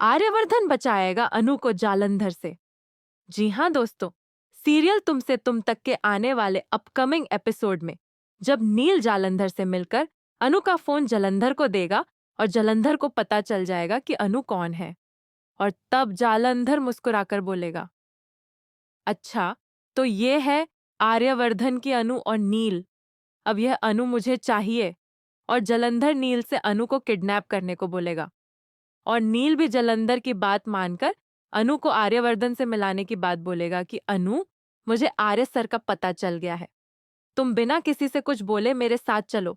आर्यवर्धन बचाएगा अनु को जालंधर से। जी हाँ दोस्तों, सीरियल तुमसे तुम तक के आने वाले अपकमिंग एपिसोड में जब नील जालंधर से मिलकर अनु का फोन जलंधर को देगा और जलंधर को पता चल जाएगा कि अनु कौन है, और तब जालंधर मुस्कुराकर बोलेगा, अच्छा तो ये है आर्यवर्धन की अनु और नील। अब यह अनु मुझे चाहिए। और जलंधर नील से अनु को किडनैप करने को बोलेगा और नील भी जलंधर की बात मानकर अनु को आर्यवर्धन से मिलाने की बात बोलेगा कि अनु, मुझे आर्य सर का पता चल गया है, तुम बिना किसी से कुछ बोले मेरे साथ चलो,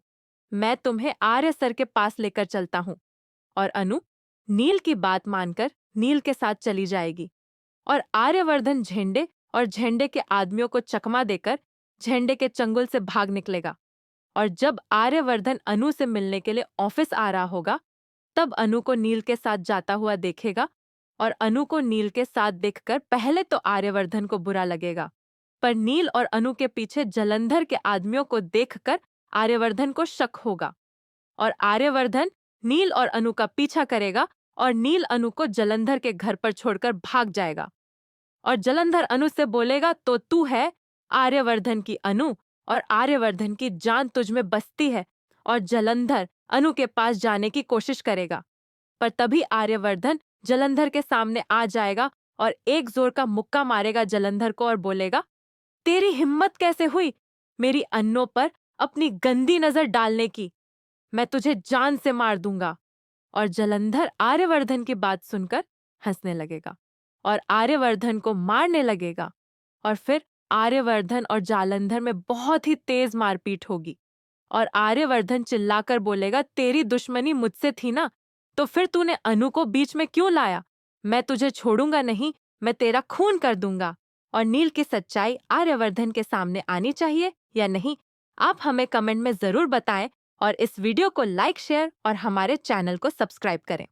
मैं तुम्हें आर्य सर के पास लेकर चलता हूँ। और अनु नील की बात मानकर नील के साथ चली जाएगी और आर्यवर्धन झंडे और झंडे के आदमियों को चकमा देकर झंडे के चंगुल से भाग निकलेगा। और जब आर्यवर्धन अनु से मिलने के लिए ऑफिस आ रहा होगा, तब अनु को नील के साथ जाता हुआ देखेगा और अनु को नील के साथ देखकर पहले तो आर्यवर्धन को बुरा लगेगा, पर नील और अनु के पीछे जलंधर के आदमियों को देखकर आर्यवर्धन को शक होगा और आर्यवर्धन नील और अनु का पीछा करेगा और नील अनु को जलंधर के घर पर छोड़कर भाग जाएगा। और जलंधर अनु से बोलेगा, तो तू है आर्यवर्धन की अनु और आर्यवर्धन की जान तुझ में बसती है। और जलंधर अनु के पास जाने की कोशिश करेगा, पर तभी आर्यवर्धन जलंधर के सामने आ जाएगा और एक जोर का मुक्का मारेगा जलंधर को और बोलेगा, तेरी हिम्मत कैसे हुई मेरी अन्नों पर अपनी गंदी नजर डालने की, मैं तुझे जान से मार दूंगा। और जलंधर आर्यवर्धन की बात सुनकर हंसने लगेगा और आर्यवर्धन को मारने लगेगा और फिर आर्यवर्धन और जालंधर में बहुत ही तेज मारपीट होगी और आर्यवर्धन चिल्लाकर बोलेगा, तेरी दुश्मनी मुझसे थी ना, तो फिर तूने अनु को बीच में क्यों लाया? मैं तुझे छोड़ूंगा नहीं, मैं तेरा खून कर दूंगा। और नील की सच्चाई आर्यवर्धन के सामने आनी चाहिए या नहीं, आप हमें कमेंट में जरूर बताएं और इस वीडियो को लाइक, शेयर और हमारे चैनल को सब्सक्राइब करें।